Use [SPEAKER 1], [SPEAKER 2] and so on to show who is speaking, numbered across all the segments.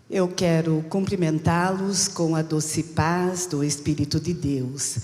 [SPEAKER 1] Eu quero cumprimentá-los com a doce paz do Espírito de Deus.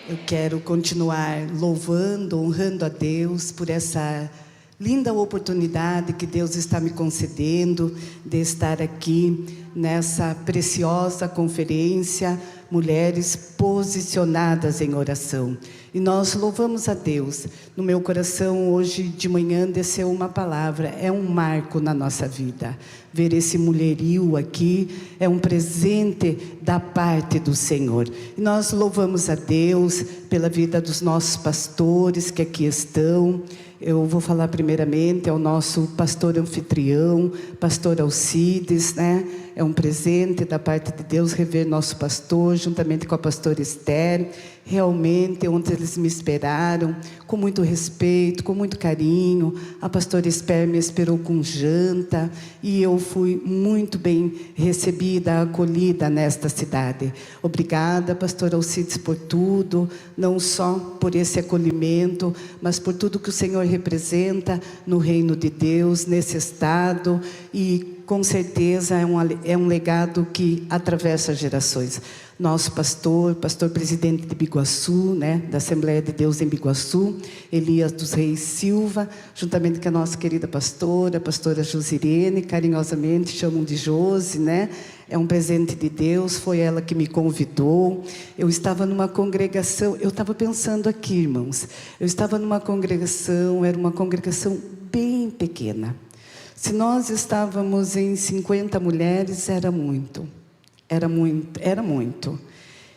[SPEAKER 1] Eu quero continuar louvando, honrando a Deus por essa linda oportunidade que Deus está me concedendo de estar aqui nessa preciosa conferência Mulheres Posicionadas em Oração. E nós louvamos a Deus. No meu coração, hoje de manhã, desceu uma palavra. É um marco na nossa vida. Ver esse mulherio aqui é um presente da parte do Senhor. E nós louvamos a Deus pela vida dos nossos pastores que aqui estão. Eu vou falar primeiramente ao nosso pastor anfitrião, pastor Alcides, né? É um presente da parte de Deus rever nosso pastor, juntamente com a pastora Esther. Realmente, onde eles me esperaram, com muito respeito, com muito carinho. A pastora Esther me esperou com janta e eu fui muito bem recebida, acolhida nesta cidade. Obrigada, pastor Alcides, por tudo, não só por esse acolhimento, mas por tudo que o Senhor representa no reino de Deus, nesse estado, e com certeza é um legado que atravessa gerações. Nosso pastor presidente de Biguaçu, né, da Assembleia de Deus em Biguaçu, Elias dos Reis Silva, juntamente com a nossa querida pastora, a pastora Josirene, carinhosamente chamam de Josi, né? É um presente de Deus, foi ela que me convidou. Eu estava numa congregação, eu estava pensando aqui, irmãos, eu estava numa congregação, era uma congregação bem pequena. Se nós estávamos em 50 mulheres, era muito. Era muito, era muito.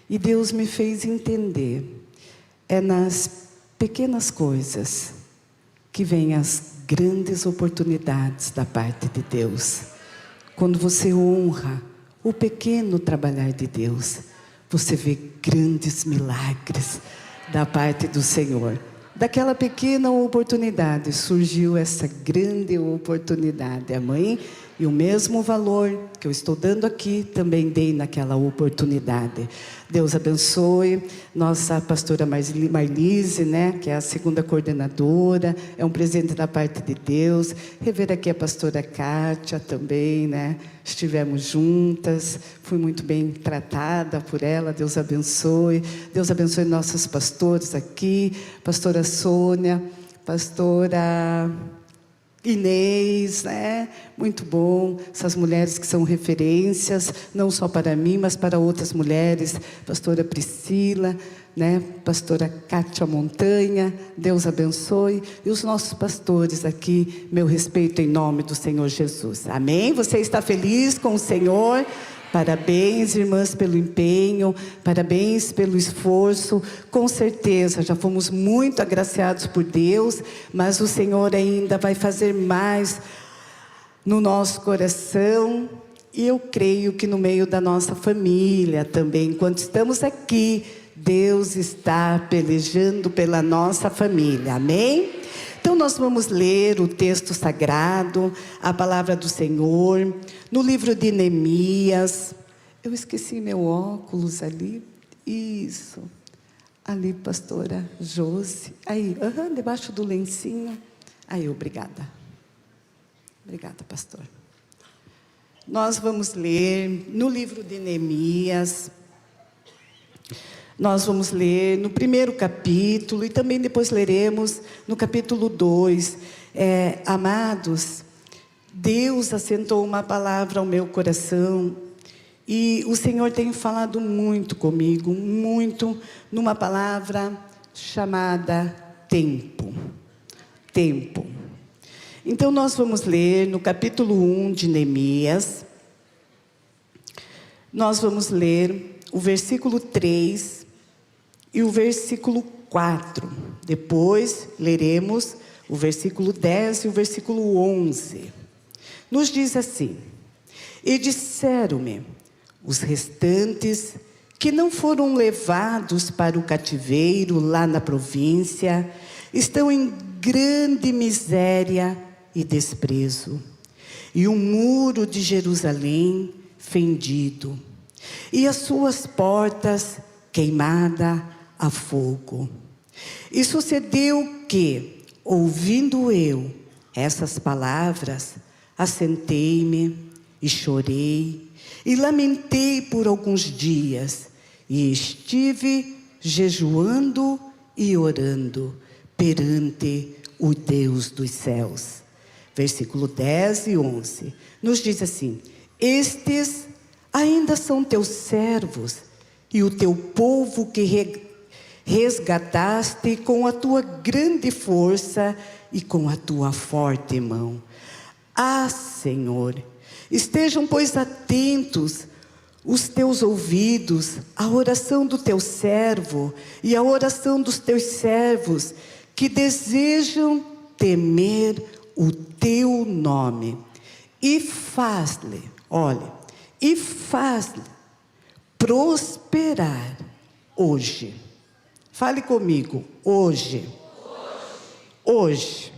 [SPEAKER 1] E Deus me fez entender. É nas pequenas coisas que vêm as grandes oportunidades da parte de Deus. Quando você honra o pequeno trabalhar de Deus, você vê grandes milagres da parte do Senhor. Daquela pequena oportunidade surgiu essa grande oportunidade. A mãe, e o mesmo valor que eu estou dando aqui, também dei naquela oportunidade. Deus abençoe nossa pastora Marlise, né, que é a segunda coordenadora, é um presente da parte de Deus. Rever aqui a pastora Kátia também, né, estivemos juntas, fui muito bem tratada por ela, Deus abençoe. Deus abençoe nossos pastores aqui, pastora Sônia, pastora Inês, né? Muito bom, essas mulheres que são referências, não só para mim, mas para outras mulheres, pastora Priscila, né? Pastora Kátia Montanha, Deus abençoe, e os nossos pastores aqui, meu respeito em nome do Senhor Jesus, amém? Você está feliz com o Senhor? Parabéns, irmãs, pelo empenho, parabéns pelo esforço. Com certeza, já fomos muito agraciados por Deus, mas o Senhor ainda vai fazer mais no nosso coração. E eu creio que no meio da nossa família também, enquanto estamos aqui, Deus está pelejando pela nossa família, amém? Então nós vamos ler o texto sagrado, a palavra do Senhor, no livro de Neemias. Eu esqueci meu óculos ali. Isso. Ali, pastora Josi. Aí, debaixo do lencinho. Aí, obrigada. Obrigada, pastor. Nós vamos ler no livro de Neemias. Nós vamos ler no primeiro capítulo e também depois leremos no capítulo 2. Amados, Deus assentou uma palavra ao meu coração e o Senhor tem falado muito comigo, muito, numa palavra chamada tempo. Tempo. Então nós vamos ler no capítulo 1 de Neemias, nós vamos ler o versículo 3 e o versículo 4. Depois leremos o versículo 10 e o versículo 11. Nos diz assim: e disseram-me os restantes que não foram levados para o cativeiro lá na província, estão em grande miséria e desprezo, e o muro de Jerusalém fendido, e as suas portas queimadas a fogo. E sucedeu que, ouvindo eu essas palavras, assentei-me e chorei, e lamentei por alguns dias, e estive jejuando e orando perante o Deus dos céus. Versículo 10 e 11, nos diz assim: estes ainda são teus servos, e o teu povo que resgataste com a tua grande força e com a tua forte mão. Ah, Senhor, estejam, pois, atentos os teus ouvidos à oração do teu servo e à oração dos teus servos que desejam temer o teu nome. E faz-lhe, olha, e faz-lhe prosperar hoje. Fale comigo, hoje. Hoje.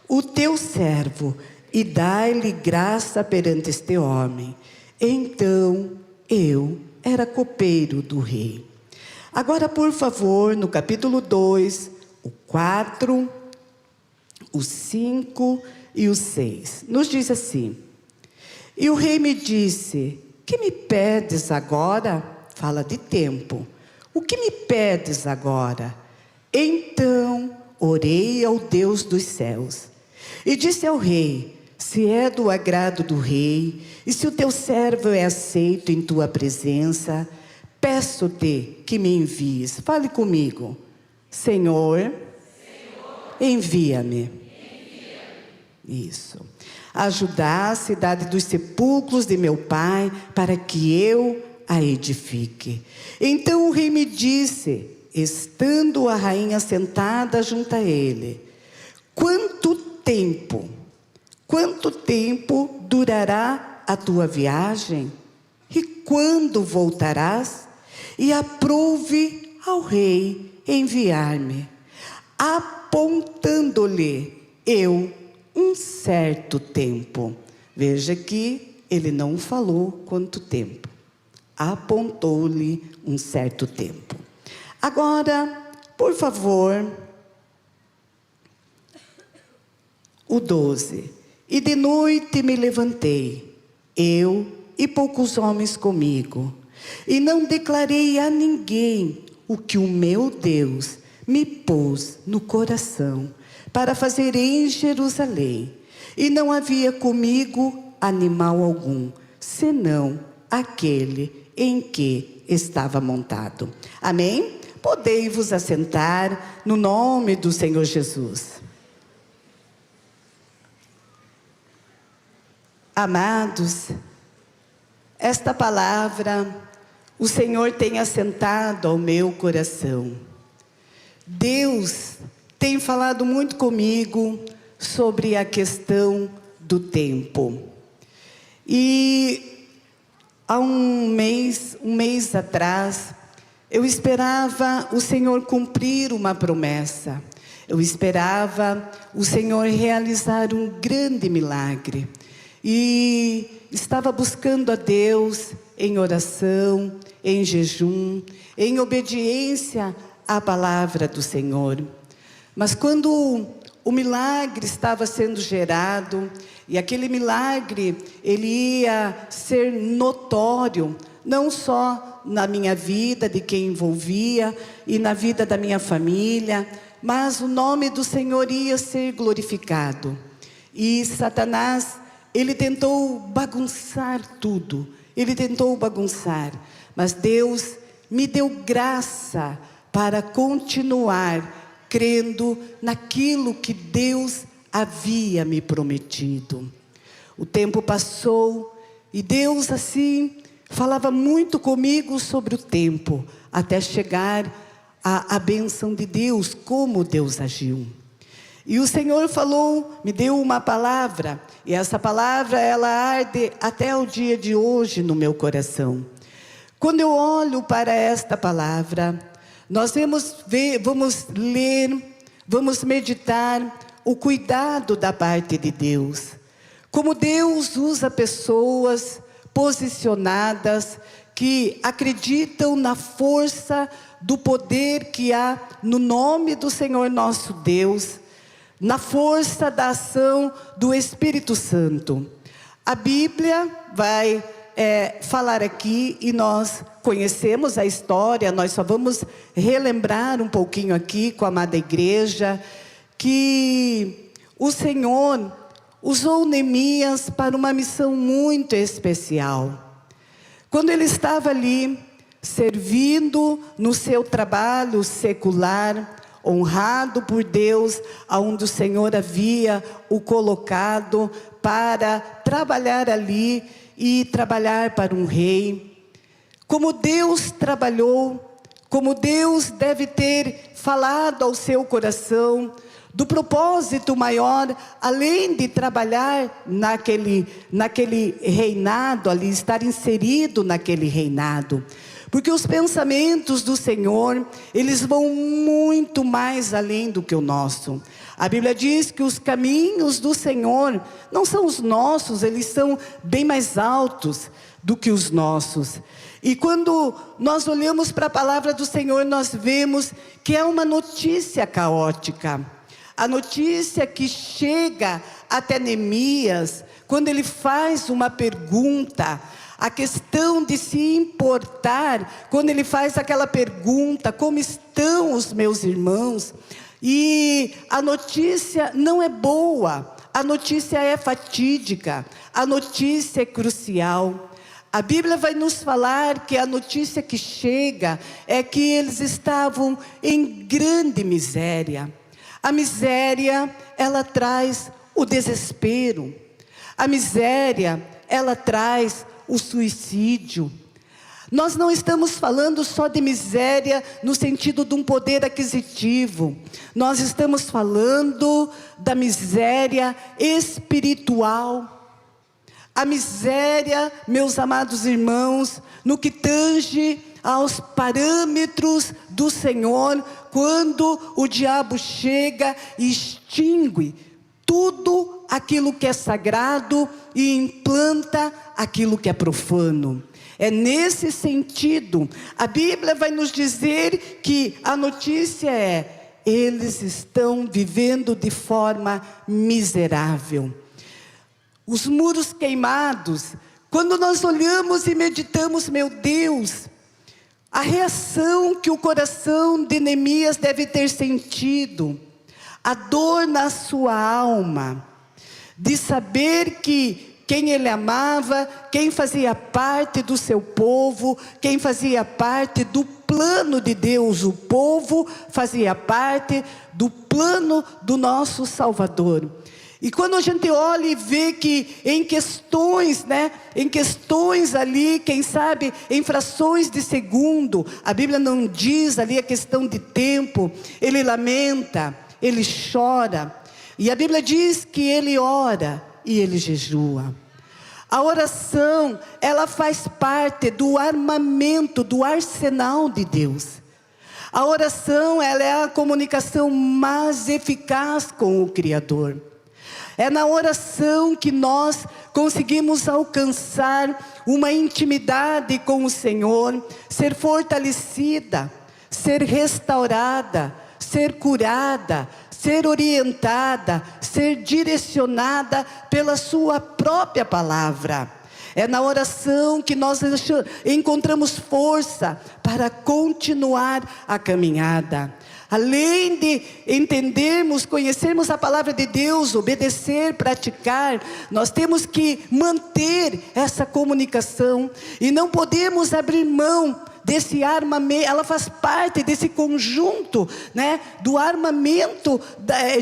[SPEAKER 1] O teu servo, e dai-lhe graça perante este homem. Então eu era copeiro do rei. Agora, por favor, no capítulo 2, o 4, o 5 e o 6, nos diz assim: e o rei me disse: que me pedes agora? Fala de tempo. O que me pedes agora? Então orei ao Deus dos céus e disse ao rei: se é do agrado do rei, e se o teu servo é aceito em tua presença, peço-te que me envies. Fale comigo. Senhor, envia-me. Isso. Ajudar a cidade dos sepulcros de meu pai, para que eu a edifique. Então o rei me disse, estando a rainha sentada junto a ele: quanto tempo durará a tua viagem? E quando voltarás? E aprouve ao rei enviar-me, apontando-lhe eu um certo tempo. Veja que ele não falou quanto tempo. Apontou-lhe um certo tempo. Agora, por favor, o 12. E de noite me levantei, eu e poucos homens comigo, e não declarei a ninguém o que o meu Deus me pôs no coração para fazer em Jerusalém. E não havia comigo animal algum, senão aquele em que estava montado. Amém? Podei-vos assentar no nome do Senhor Jesus. Amados, esta palavra o Senhor tem assentado ao meu coração. Deus tem falado muito comigo sobre a questão do tempo. E há um mês atrás, eu esperava o Senhor cumprir uma promessa. Eu esperava o Senhor realizar um grande milagre. E estava buscando a Deus em oração, em jejum, em obediência à palavra do Senhor. Mas quando o milagre estava sendo gerado, e aquele milagre, ele ia ser notório, não só na minha vida, de quem envolvia, e na vida da minha família, mas o nome do Senhor ia ser glorificado. E Satanás, ele tentou bagunçar tudo, ele tentou bagunçar, mas Deus me deu graça para continuar crendo naquilo que Deus havia me prometido. O tempo passou e Deus assim falava muito comigo sobre o tempo, até chegar à bênção de Deus, como Deus agiu. E o Senhor falou, me deu uma palavra, e essa palavra ela arde até o dia de hoje no meu coração. Quando eu olho para esta palavra, nós vamos ler, vamos meditar o cuidado da parte de Deus. Como Deus usa pessoas posicionadas que acreditam na força do poder que há no nome do Senhor nosso Deus, na força da ação do Espírito Santo. A Bíblia vai falar aqui, e nós conhecemos a história, nós só vamos relembrar um pouquinho aqui com a amada igreja, que o Senhor usou Neemias para uma missão muito especial. Quando ele estava ali, servindo no seu trabalho secular, honrado por Deus, aonde o Senhor havia o colocado para trabalhar ali e trabalhar para um rei. Como Deus trabalhou, como Deus deve ter falado ao seu coração, do propósito maior, além de trabalhar naquele reinado ali, estar inserido naquele reinado. Porque os pensamentos do Senhor, eles vão muito mais além do que o nosso. A Bíblia diz que os caminhos do Senhor não são os nossos, eles são bem mais altos do que os nossos. E quando nós olhamos para a palavra do Senhor, nós vemos que é uma notícia caótica. A notícia que chega até Neemias, quando ele faz uma pergunta, a questão de se importar, quando ele faz aquela pergunta, como estão os meus irmãos? E a notícia não é boa, a notícia é fatídica, a notícia é crucial. A Bíblia vai nos falar que a notícia que chega é que eles estavam em grande miséria. A miséria, ela traz o desespero. A miséria, ela traz o suicídio. Nós não estamos falando só de miséria no sentido de um poder aquisitivo. Nós estamos falando da miséria espiritual. A miséria, meus amados irmãos, no que tange aos parâmetros do Senhor, quando o diabo chega e extingue tudo aquilo que é sagrado e implanta aquilo que é profano. É nesse sentido, a Bíblia vai nos dizer que a notícia é: eles estão vivendo de forma miserável. Os muros queimados, quando nós olhamos e meditamos, meu Deus, a reação que o coração de Neemias deve ter sentido, a dor na sua alma, de saber que quem ele amava, quem fazia parte do seu povo, quem fazia parte do plano de Deus, o povo fazia parte do plano do nosso Salvador. E quando a gente olha e vê que em questões, em questões ali, quem sabe, em frações de segundo, a Bíblia não diz ali a questão de tempo, ele lamenta, ele chora. E a Bíblia diz que ele ora e ele jejua. A oração, ela faz parte do armamento, do arsenal de Deus. A oração, ela é a comunicação mais eficaz com o Criador. É na oração que nós conseguimos alcançar uma intimidade com o Senhor, ser fortalecida, ser restaurada, ser curada, ser orientada, ser direcionada pela sua própria palavra. É na oração que nós encontramos força para continuar a caminhada. Além de entendermos, conhecermos a palavra de Deus, obedecer, praticar, nós temos que manter essa comunicação e não podemos abrir mão desse armamento. Ela faz parte desse conjunto, do armamento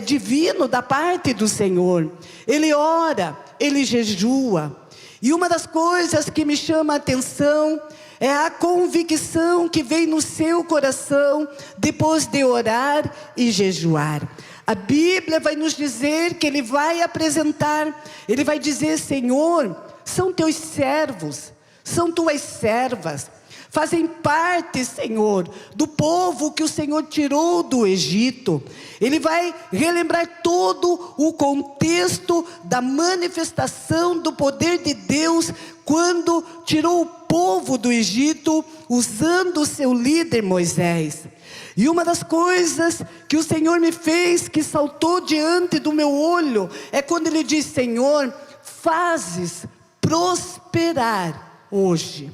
[SPEAKER 1] divino da parte do Senhor. Ele ora, ele jejua. E uma das coisas que me chama a atenção é a convicção que vem no seu coração depois de orar e jejuar. A Bíblia vai nos dizer que ele vai apresentar, ele vai dizer: Senhor, são teus servos, são tuas servas, fazem parte, Senhor, do povo que o Senhor tirou do Egito. Ele vai relembrar todo o contexto da manifestação do poder de Deus, quando tirou o povo do Egito, usando o seu líder Moisés. E uma das coisas que o Senhor me fez, que saltou diante do meu olho, é quando ele diz: Senhor, fazes prosperar hoje.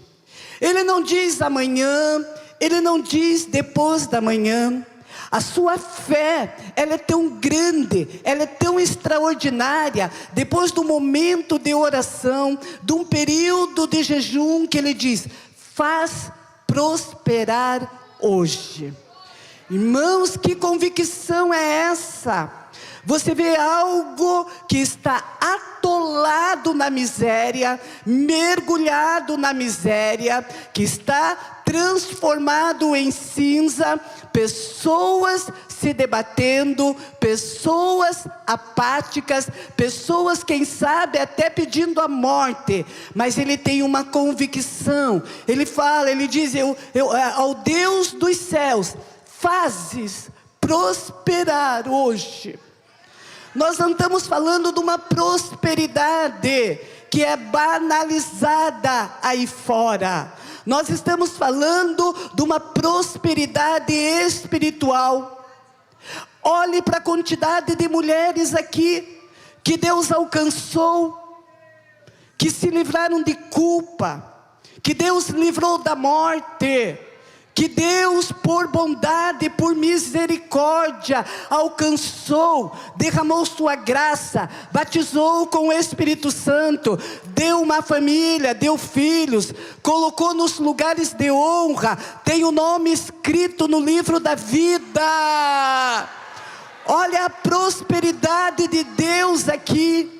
[SPEAKER 1] Ele não diz amanhã, ele não diz depois da manhã. A sua fé, ela é tão grande, ela é tão extraordinária, depois do momento de oração, de um período de jejum, que ele diz: faz prosperar hoje. Irmãos, que convicção é essa? Você vê algo que está atolado na miséria, mergulhado na miséria, que está transformado em cinza, pessoas se debatendo, pessoas apáticas, pessoas, quem sabe, até pedindo a morte, mas ele tem uma convicção. Ele fala, ele diz: ao Deus dos céus, fazes prosperar hoje. Nós não estamos falando de uma prosperidade que é banalizada aí fora. Nós estamos falando de uma prosperidade espiritual. Olhe para a quantidade de mulheres aqui que Deus alcançou, que se livraram de culpa, que Deus livrou da morte, que Deus, por bondade, por misericórdia, alcançou, derramou sua graça, batizou com o Espírito Santo, deu uma família, deu filhos, colocou nos lugares de honra, tem o nome escrito no livro da vida. Olha a prosperidade de Deus aqui.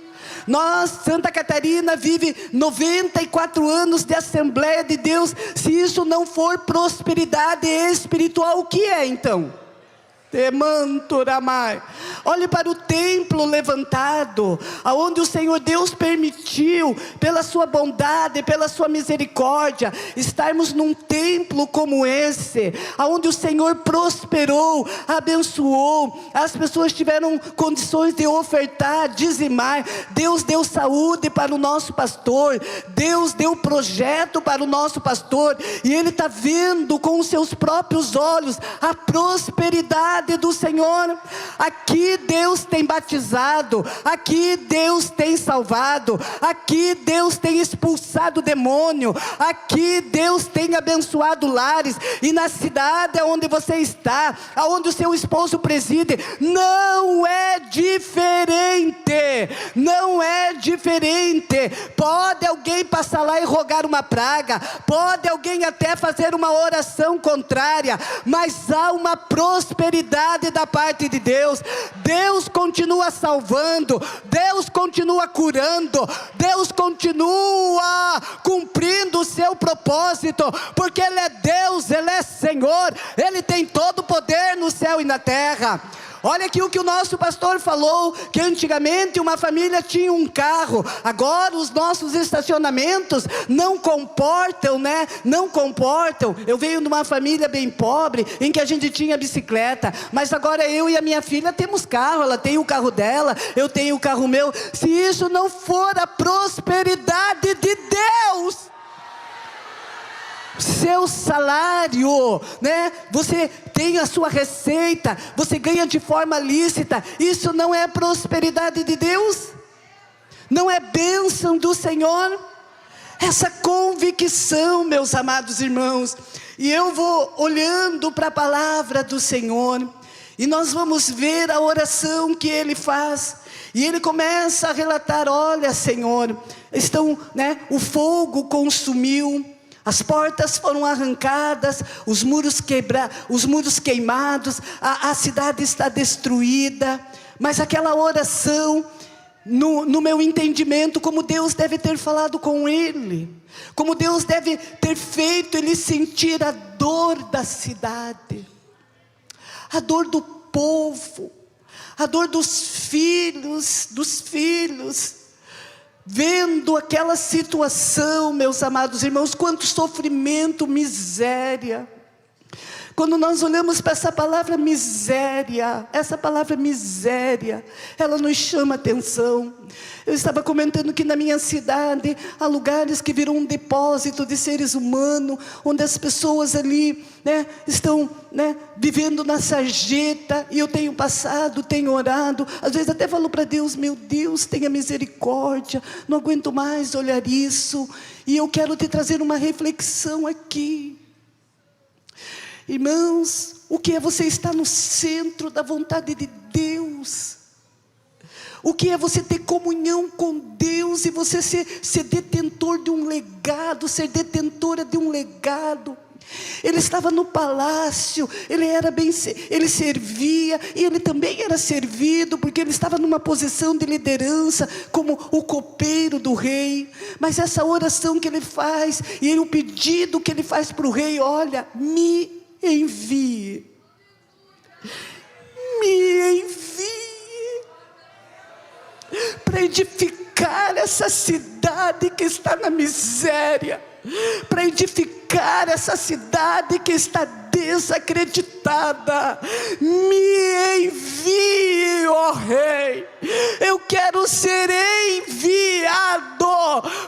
[SPEAKER 1] Nós, Santa Catarina, vive 94 anos de Assembleia de Deus. Se isso não for prosperidade espiritual, o que é então? Olhe para o templo levantado, aonde o Senhor Deus permitiu, pela sua bondade, pela sua misericórdia, estarmos num templo como esse, aonde o Senhor prosperou, abençoou, as pessoas tiveram condições de ofertar, dizimar. Deus deu saúde para o nosso pastor, Deus deu projeto para o nosso pastor, e ele está vendo com os seus próprios olhos a prosperidade do Senhor. Aqui Deus tem batizado, aqui Deus tem salvado, aqui Deus tem expulsado o demônio, aqui Deus tem abençoado lares. E na cidade onde você está, aonde o seu esposo preside, não é diferente, não é diferente. Pode alguém passar lá e rogar uma praga, pode alguém até fazer uma oração contrária, mas há uma prosperidade da parte de Deus. Deus continua salvando, Deus continua curando, Deus continua cumprindo o seu propósito, porque Ele é Deus, Ele é Senhor, Ele tem todo o poder no céu e na terra. Olha aqui o que o nosso pastor falou, que antigamente uma família tinha um carro, agora os nossos estacionamentos não comportam, né? Não comportam. Eu venho de uma família bem pobre, em que a gente tinha bicicleta, mas agora eu e a minha filha temos carro, ela tem o carro dela, eu tenho o carro meu. Se isso não for a prosperidade de Deus, seu salário, né? Você tem a sua receita, você ganha de forma lícita, isso não é prosperidade de Deus? Não é bênção do Senhor? Essa convicção, meus amados irmãos. E eu vou olhando para a palavra do Senhor, e nós vamos ver a oração que ele faz. E ele começa a relatar: olha, Senhor, o fogo consumiu, as portas foram arrancadas, os muros queimados, a cidade está destruída. Mas aquela oração, no meu entendimento, como Deus deve ter falado com ele, como Deus deve ter feito ele sentir a dor da cidade, a dor do povo, a dor dos filhos, vendo aquela situação, meus amados irmãos, quanto sofrimento, miséria. Quando nós olhamos para essa palavra miséria, ela nos chama a atenção. Eu estava comentando que na minha cidade há lugares que viram um depósito de seres humanos, onde as pessoas ali, estão, vivendo na sarjeta. E eu tenho passado, tenho orado, às vezes até falo para Deus: meu Deus, tenha misericórdia, não aguento mais olhar isso. E eu quero te trazer uma reflexão aqui. Irmãos, o que é você estar no centro da vontade de Deus? O que é você ter comunhão com Deus e você ser detentor de um legado, ser detentora de um legado? Ele estava no palácio, ele servia, e ele também era servido, porque ele estava numa posição de liderança, como o copeiro do rei. Mas essa oração que ele faz, e o pedido que ele faz para o rei: olha, me envie, para edificar essa cidade que está na miséria, para edificar essa cidade que está desacreditada. Me envie, ó Rei. Eu quero ser enviado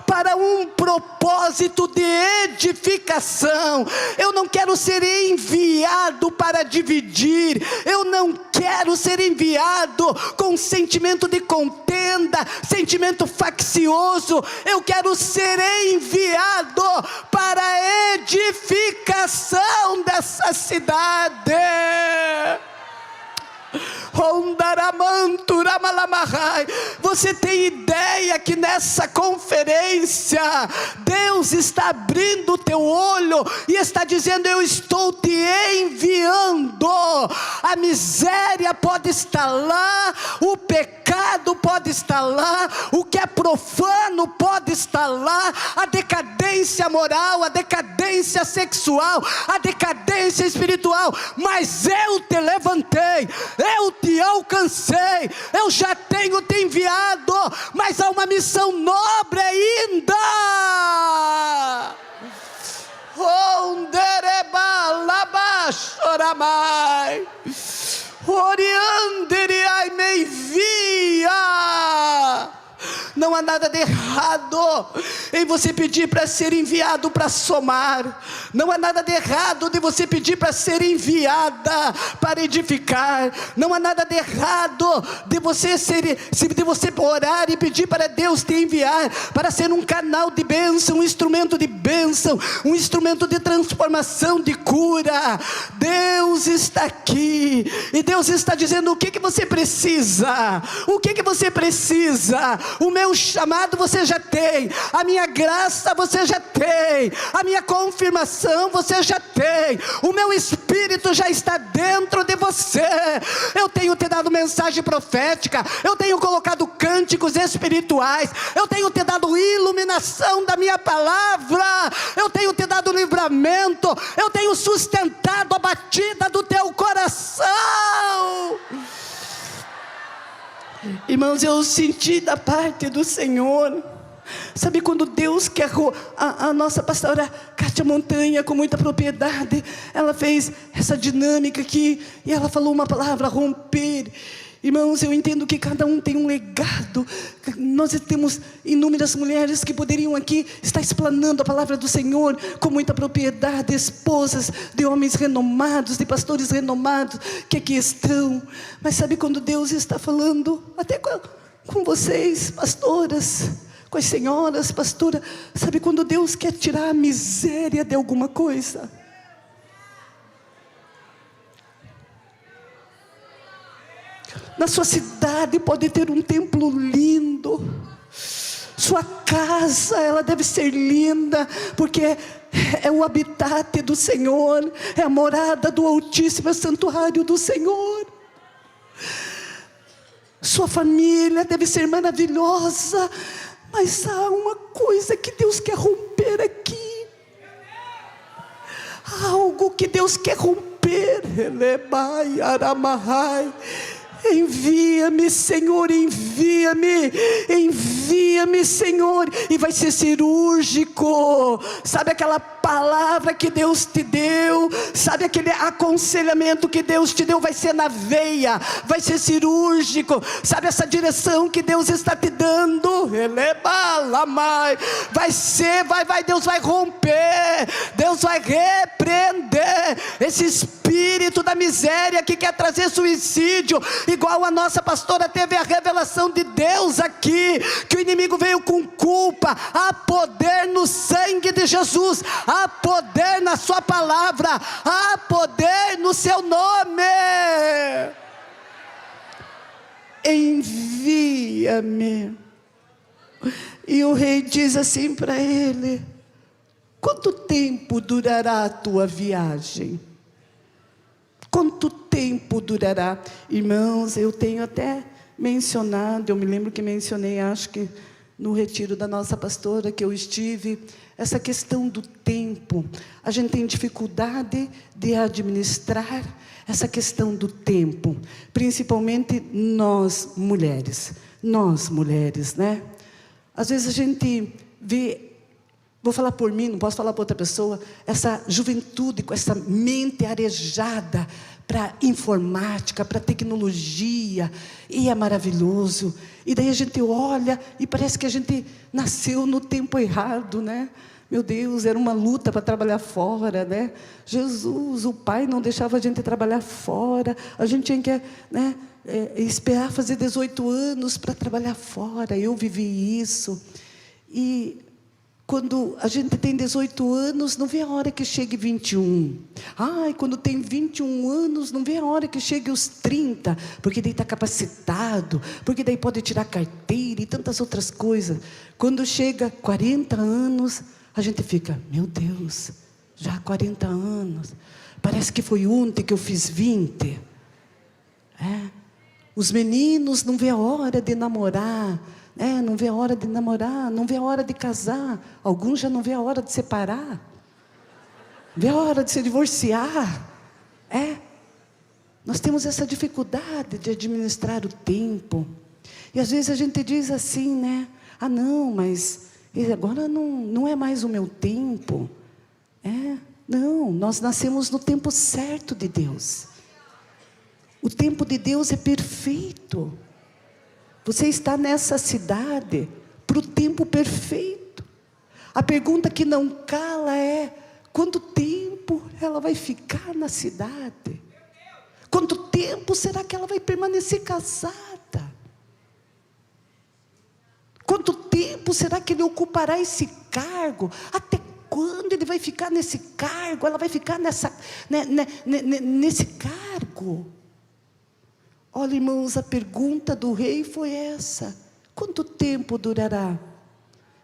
[SPEAKER 1] para um propósito de edificação. Eu não quero ser enviado para dividir. Eu não quero ser enviado com sentimento de contenda, sentimento faccioso. Eu quero ser enviado para a edificação dessa cidade. Você tem ideia que nessa conferência Deus está abrindo o teu olho e está dizendo: eu estou te enviando. A miséria pode estar lá, o pecado pode estar lá, o que é profano pode estar lá, a decadência moral, a decadência sexual, a decadência espiritual, mas eu te levantei, eu te alcancei, eu já tenho te enviado, mas há uma missão nobre ainda. Me envia. Não há nada de errado em você pedir para ser enviado para somar. Não há nada de errado de você pedir para ser enviada para edificar. Não há nada de errado de você orar e pedir para Deus te enviar para ser um canal de bênção, um instrumento de bênção, um instrumento de transformação, de cura. Deus está aqui e Deus está dizendo: o que você precisa? O que você precisa? O meu chamado você já tem, a minha graça você já tem, a minha confirmação você já tem, o meu Espírito já está dentro de você. Eu tenho te dado mensagem profética, eu tenho colocado cânticos espirituais, eu tenho te dado iluminação da minha palavra, eu tenho te dado livramento, eu tenho sustentado a batida do teu coração. Irmãos, eu senti da parte do Senhor, sabe quando Deus quer, a nossa pastora Cátia Montanha, com muita propriedade, ela fez essa dinâmica aqui, e ela falou uma palavra: romper. Irmãos, eu entendo que cada um tem um legado. Nós temos inúmeras mulheres que poderiam aqui estar explanando a palavra do Senhor com muita propriedade, esposas de homens renomados, de pastores renomados que aqui estão. Mas sabe quando Deus está falando até com vocês, pastoras, com as senhoras, pastora, sabe quando Deus quer tirar a miséria de alguma coisa? Na sua cidade pode ter um templo lindo, sua casa, ela deve ser linda, porque é o habitat do Senhor, é a morada do Altíssimo, é o santuário do Senhor. Sua família deve ser maravilhosa, mas há uma coisa que Deus quer romper aqui, algo que Deus quer romper. Envia-me, Senhor, envia-me, envia-me, Senhor. E vai ser cirúrgico. Sabe aquela palavra que Deus te deu, sabe, aquele aconselhamento que Deus te deu vai ser na veia, vai ser cirúrgico, sabe, essa direção que Deus está te dando, vai ser, Deus vai romper, Deus vai repreender esse espírito da miséria que quer trazer suicídio, igual a nossa pastora teve a revelação de Deus aqui, que o inimigo veio com culpa. Há poder no sangue de Jesus, há poder na sua palavra, há poder no seu nome. Envia-me. E o rei diz assim para ele: quanto tempo durará a tua viagem? Quanto tempo durará? Irmãos, eu tenho até mencionado, eu me lembro que mencionei, acho que no retiro da nossa pastora que eu estive, essa questão do tempo. A gente tem dificuldade de administrar essa questão do tempo, principalmente nós mulheres, né? Às vezes a gente vê, vou falar por mim, não posso falar por outra pessoa, essa juventude com essa mente arejada para informática, para tecnologia, e é maravilhoso. E daí a gente olha e parece que a gente nasceu no tempo errado, né? Meu Deus, era uma luta para trabalhar fora, né? Jesus, o Pai não deixava a gente trabalhar fora, a gente tinha que, né, esperar fazer 18 anos para trabalhar fora. Eu vivi isso. E quando a gente tem 18 anos, não vê a hora que chegue 21. Ai, quando tem 21 anos, não vê a hora que chegue os 30, porque daí está capacitado, porque daí pode tirar carteira e tantas outras coisas. Quando chega 40 anos, a gente fica, meu Deus, já há 40 anos, parece que foi ontem que eu fiz 20. Os meninos não vê a hora de namorar, não vê a hora de namorar, não vê a hora de casar. Alguns já não vê a hora de separar, vê a hora de se divorciar. Nós temos essa dificuldade de administrar o tempo. E às vezes a gente diz assim, né? Ah, não, mas agora não é mais o meu tempo. Não, nós nascemos no tempo certo de Deus. O tempo de Deus é perfeito. Você está nessa cidade para o tempo perfeito. A pergunta que não cala é: quanto tempo ela vai ficar na cidade? Quanto tempo será que ela vai permanecer casada? Quanto tempo será que ele ocupará esse cargo? Até quando ele vai ficar nesse cargo? Ela vai ficar nesse cargo? Olha, irmãos, a pergunta do rei foi essa: quanto tempo durará?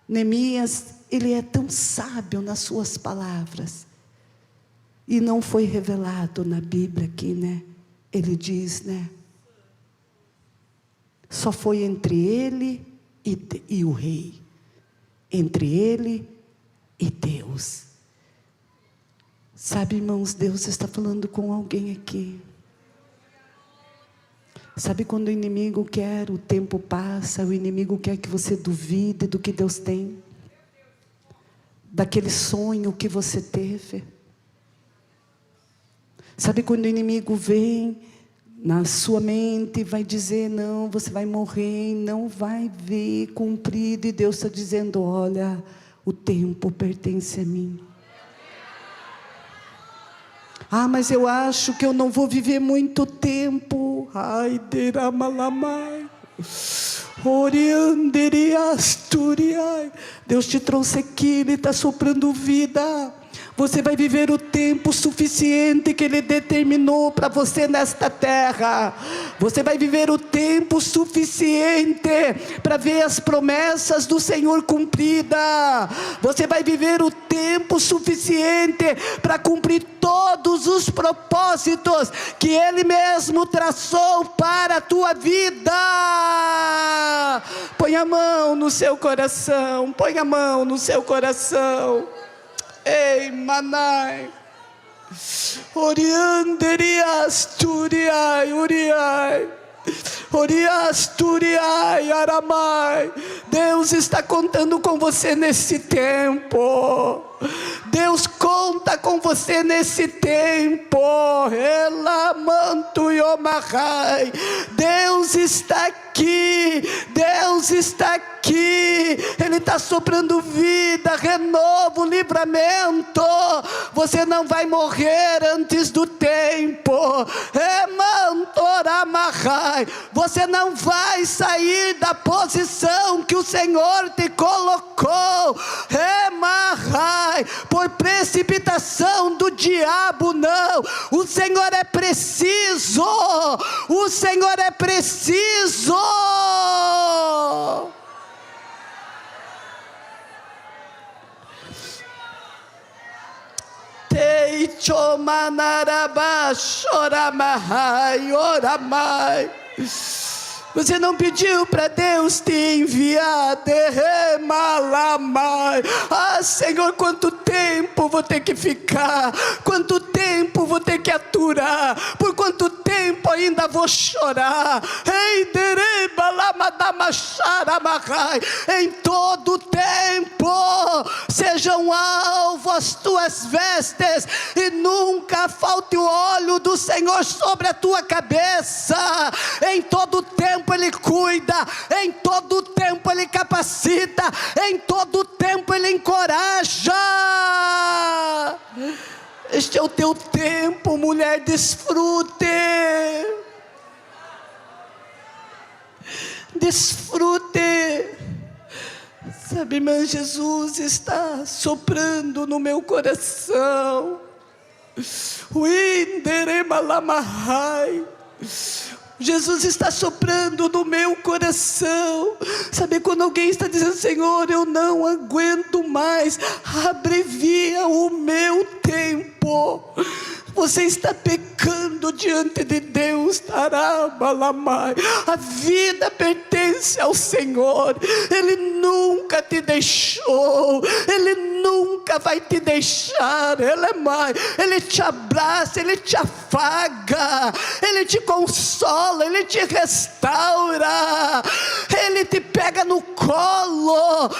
[SPEAKER 1] Neemias, ele é tão sábio nas suas palavras, e não foi revelado na Bíblia aqui, né? Ele diz, né? Só foi entre ele e o rei, entre ele e Deus. Sabe, irmãos, Deus está falando com alguém aqui. Sabe quando o inimigo quer, o tempo passa, o inimigo quer que você duvide do que Deus tem, daquele sonho que você teve. Sabe quando o inimigo vem na sua mente, vai dizer, não, você vai morrer, não vai ver cumprido, e Deus está dizendo, olha, o tempo pertence a mim. Ah, mas eu acho que eu não vou viver muito tempo. Ai, deramalamai. Orianderiasturiai. Deus te trouxe aqui, Ele está soprando vida. Você vai viver o tempo suficiente que Ele determinou para você nesta terra. Você vai viver o tempo suficiente para ver as promessas do Senhor cumpridas. Você vai viver o tempo suficiente para cumprir todos os propósitos que Ele mesmo traçou para a tua vida. Põe a mão no seu coração. Põe a mão no seu coração. Ei, manai, orianderias, turiai, uriai. Oriasturiai aramai. Deus está contando com você nesse tempo. Deus conta com você nesse tempo. Elamantu yomahai. Deus está aqui. Deus está aqui. Ele está soprando vida, renovo, livramento. Você não vai morrer antes do tempo. Emantoramahai. Você não vai sair da posição que o Senhor te colocou. Emahai. Por precipitação do diabo, não. O Senhor é preciso. O Senhor é preciso. Teicho manaraba choramahai oramai. Você não pediu para Deus te enviar. Ah, Senhor, quanto tempo vou ter que ficar? Quanto tempo vou ter que aturar? Por quanto tempo ainda vou chorar? Em todo tempo sejam alvo as tuas vestes, e nunca falte o óleo do Senhor sobre a tua cabeça. Em todo tempo Ele cuida, em todo tempo Ele capacita, em todo tempo Ele encoraja. Este é o teu tempo, mulher, desfrute. Desfrute. Sabe, irmã, Jesus está soprando no meu coração. Jesus está soprando no meu coração. Sabe quando alguém está dizendo: Senhor, eu não aguento mais, abrevia o meu tempo. Você está pecando diante de Deus. A vida pertence ao Senhor. Ele nunca te deixou. Ele nunca vai te deixar. Ele te abraça, Ele te afaga, Ele te consola, Ele te restaura, Ele te pega no colo.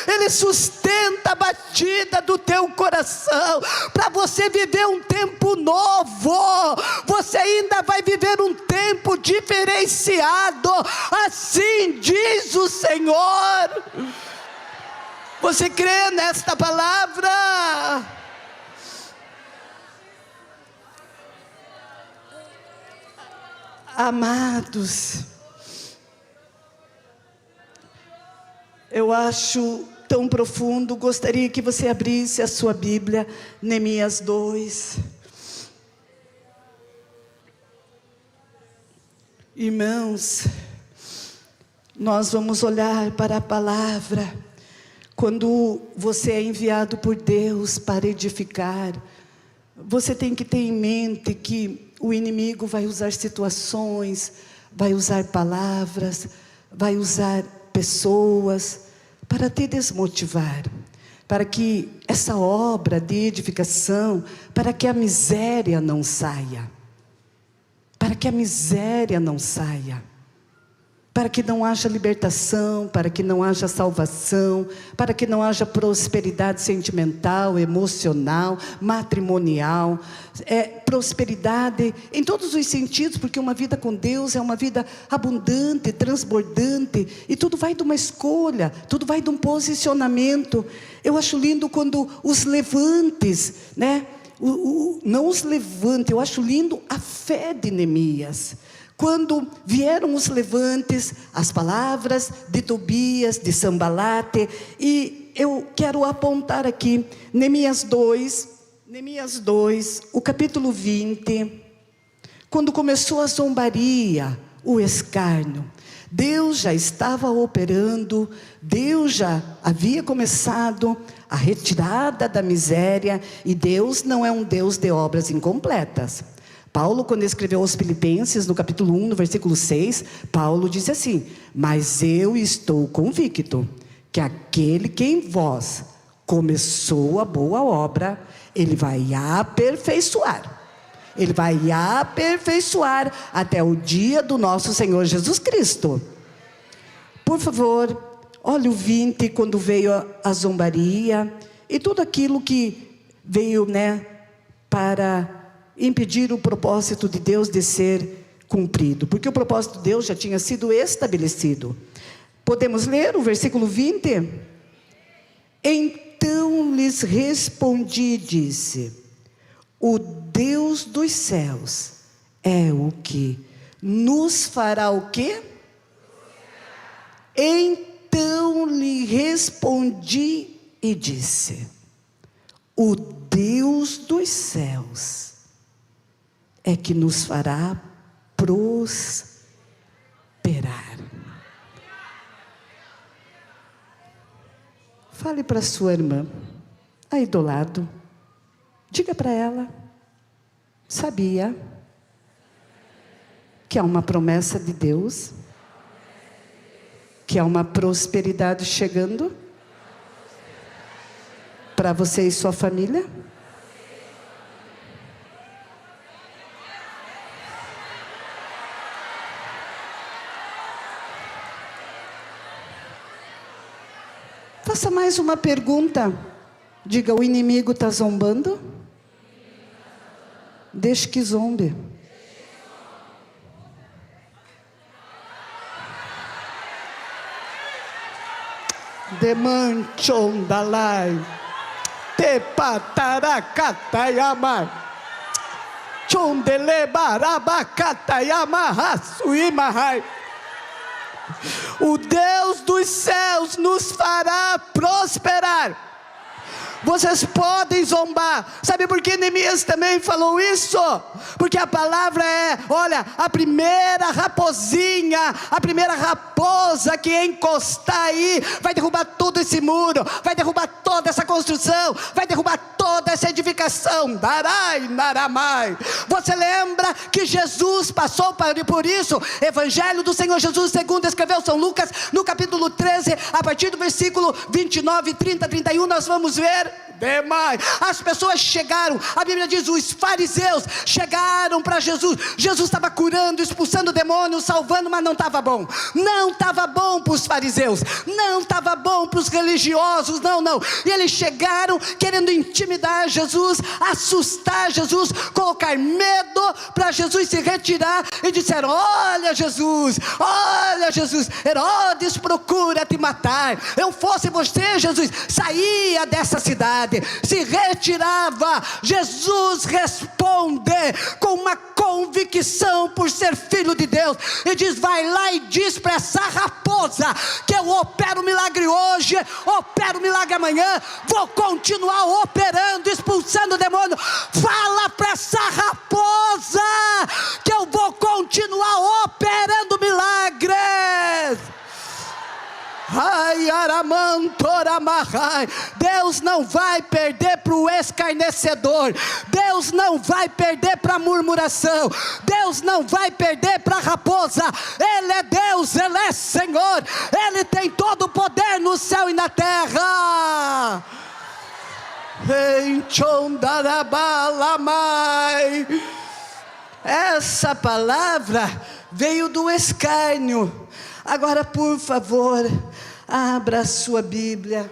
[SPEAKER 1] Ele sustenta a batida do teu coração, para você viver um tempo novo. Você ainda vai viver um tempo diferenciado, assim diz o Senhor. Você crê nesta palavra? Amados, eu acho tão profundo. Gostaria que você abrisse a sua Bíblia, Neemias 2. Irmãos, nós vamos olhar para a palavra. Quando você é enviado por Deus para edificar, você tem que ter em mente que o inimigo vai usar situações, vai usar palavras, vai usar pessoas para te desmotivar, para que essa obra de edificação, para que a miséria não saia, para que a miséria não saia, para que não haja libertação, para que não haja salvação, para que não haja prosperidade sentimental, emocional, matrimonial, prosperidade em todos os sentidos, porque uma vida com Deus é uma vida abundante, transbordante, e tudo vai de uma escolha, tudo vai de um posicionamento. Eu acho lindo quando os levantes, né? Não os levantes, eu acho lindo a fé de Neemias. Quando vieram os levantes, as palavras de Tobias, de Sambalate, e eu quero apontar aqui, Neemias 2, o capítulo 20, quando começou a zombaria, o escárnio, Deus já estava operando, Deus já havia começado a retirada da miséria, e Deus não é um Deus de obras incompletas. Paulo, quando escreveu aos Filipenses, no capítulo 1, no versículo 6, Paulo disse assim: mas eu estou convicto que aquele que em vós Começou a boa obra, Ele vai aperfeiçoar. Ele vai aperfeiçoar até o dia do nosso Senhor Jesus Cristo. Por favor, olha o 20, quando veio a zombaria e tudo aquilo que veio, para impedir o propósito de Deus de ser cumprido. Porque o propósito de Deus já tinha sido estabelecido. Podemos ler o versículo 20? Então lhes respondi e disse: o Deus dos céus é o que nos fará o quê? Então lhe respondi e disse: o Deus dos céus é que nos fará prosperar. Fale para sua irmã, aí do lado, diga para ela: sabia que há uma promessa de Deus? Que há uma prosperidade chegando para você e sua família? Faça mais uma pergunta. Diga: o inimigo está zombando? Deixe que zombe. Demanchon dalai, te pataracatayama, chondele barabacatayama, hasuimahai. O Deus dos céus nos fará prosperar. Vocês podem zombar. Sabe por que Neemias também falou isso? Porque a palavra é: olha, a primeira raposinha, a primeira raposa que encostar aí, vai derrubar todo esse muro, vai derrubar toda essa construção, vai derrubar toda essa edificação. Darai, naramai. Você lembra que Jesus passou por isso? Evangelho do Senhor Jesus, segundo escreveu São Lucas, no capítulo 13, a partir do versículo 29, 30, 31, nós vamos ver. Demais. As pessoas chegaram, a Bíblia diz, os fariseus chegaram para Jesus. Jesus estava curando, expulsando demônios, salvando, mas não estava bom. Não estava bom para os fariseus, não estava bom para os religiosos, não. E eles chegaram querendo intimidar Jesus, assustar Jesus, colocar medo para Jesus se retirar, e disseram: olha Jesus, Herodes procura te matar. Eu fosse você, Jesus, saía dessa cidade, se retirava. Jesus responde com uma convicção por ser filho de Deus, e diz: vai lá e diz para essa raposa que eu opero milagre hoje, opero milagre amanhã, vou continuar operando, expulsando o demônio. Fala para essa raposa que eu vou continuar operando milagres. Deus não vai perder para o escarnecedor, Deus não vai perder para a murmuração, Deus não vai perder para a raposa. Ele é Deus, Ele é Senhor, Ele tem todo o poder no céu e na terra. Essa palavra veio do escárnio. Agora, por favor, abra a sua Bíblia.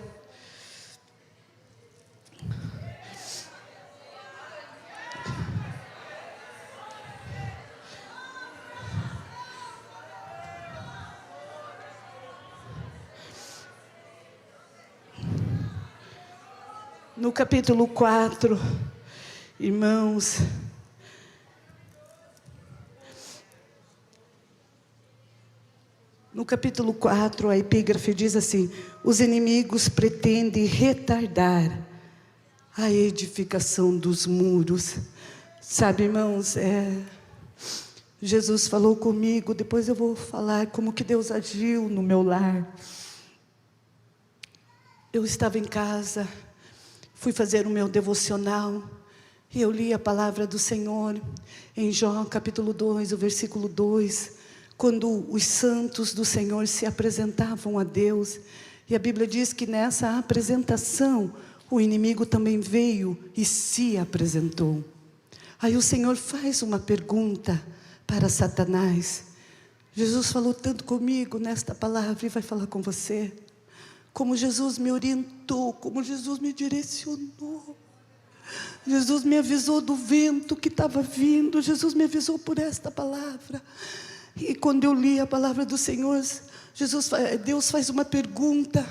[SPEAKER 1] No capítulo 4, irmãos, no capítulo 4, a epígrafe diz assim: os inimigos pretendem retardar a edificação dos muros. Sabe, irmãos, Jesus falou comigo, depois eu vou falar como que Deus agiu no meu lar. Eu estava em casa, fui fazer o meu devocional, e eu li a palavra do Senhor, em Jó capítulo 2, o versículo 2, quando os santos do Senhor se apresentavam a Deus, E a Bíblia diz que nessa apresentação, o inimigo também veio e se apresentou. Aí o Senhor faz uma pergunta para Satanás. Jesus falou tanto comigo nesta palavra e vai falar com você. Como Jesus me orientou, como Jesus me direcionou. Jesus me avisou do vento que estava vindo. Jesus me avisou por esta palavra. E quando eu li a palavra do Senhor, Deus faz uma pergunta.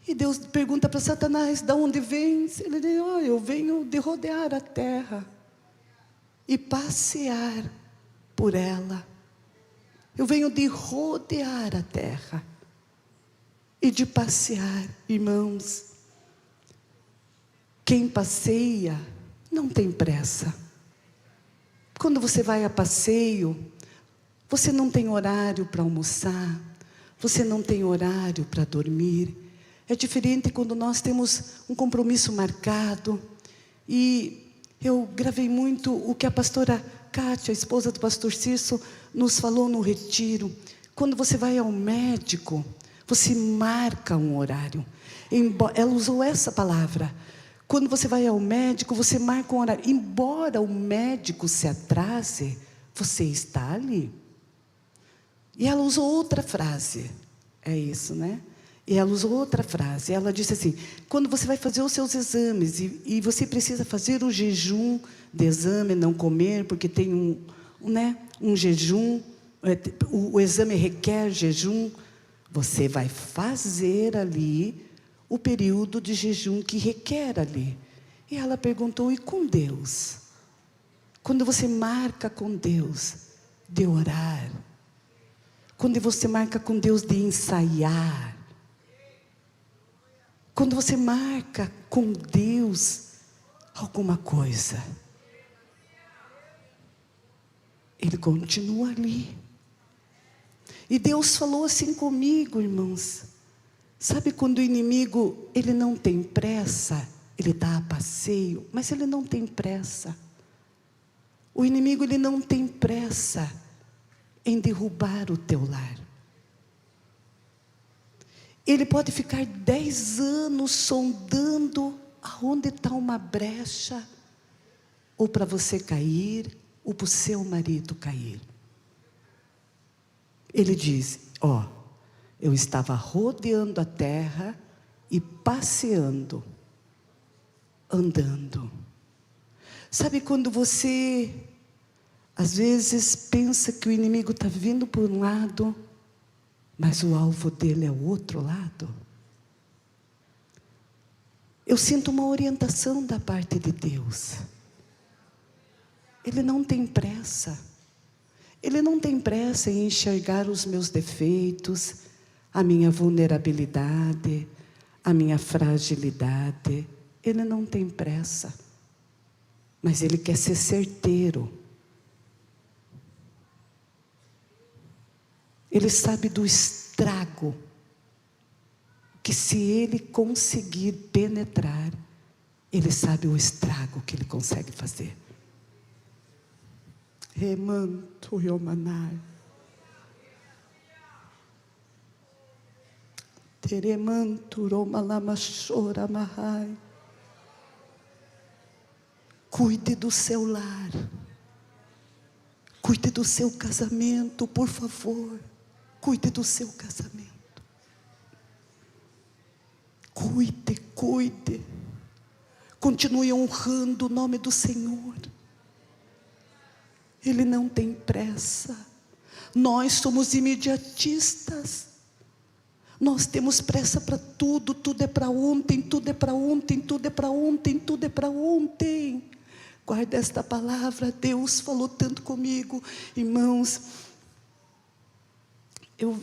[SPEAKER 1] E Deus pergunta para Satanás: de onde vens? Ele diz: eu venho de rodear a terra e passear por ela. Eu venho de rodear a terra e de passear. Irmãos, quem passeia não tem pressa. Quando você vai a passeio, você não tem horário para almoçar, você não tem horário para dormir. É diferente quando nós temos um compromisso marcado. E eu gravei muito o que a pastora Kátia, a esposa do pastor Cício, nos falou no retiro. Quando você vai ao médico, você marca um horário. Ela usou essa palavra. Quando você vai ao médico, você marca um horário. Embora o médico se atrase, você está ali. E ela usou outra frase. É isso, né? E ela usou outra frase. Ela disse assim: quando você vai fazer os seus exames e você precisa fazer o jejum de exame, não comer, porque tem um jejum, o exame requer jejum, você vai fazer ali o período de jejum que requer ali. E ela perguntou: e com Deus? Quando você marca com Deus de orar, quando você marca com Deus de ensaiar, quando você marca com Deus alguma coisa, Ele continua ali. E Deus falou assim comigo, irmãos. Sabe quando o inimigo, ele não tem pressa, ele está a passeio, mas ele não tem pressa. O inimigo, ele não tem pressa em derrubar o teu lar. Ele pode ficar 10 anos sondando aonde está uma brecha, ou para você cair, ou para o seu marido cair. Ele diz: eu estava rodeando a terra e passeando, andando. Sabe quando você, às vezes, pensa que o inimigo está vindo por um lado, mas o alvo dele é o outro lado? Eu sinto uma orientação da parte de Deus. Ele não tem pressa. Ele não tem pressa em enxergar os meus defeitos, a minha vulnerabilidade, a minha fragilidade. Ele não tem pressa. Mas Ele quer ser certeiro. Ele sabe do estrago, que se Ele conseguir penetrar, Ele sabe o estrago que Ele consegue fazer. Remanto Yomanar. Teremanto Romalamachora Mahai. Cuide do seu lar. Cuide do seu casamento, por favor. Cuide do seu casamento. Cuide. Continue honrando o nome do Senhor. Ele não tem pressa. Nós somos imediatistas. Nós temos pressa para tudo. Tudo é para ontem, tudo é para ontem, tudo é para ontem, tudo é para ontem. Guarda esta palavra. Deus falou tanto comigo. Irmãos, eu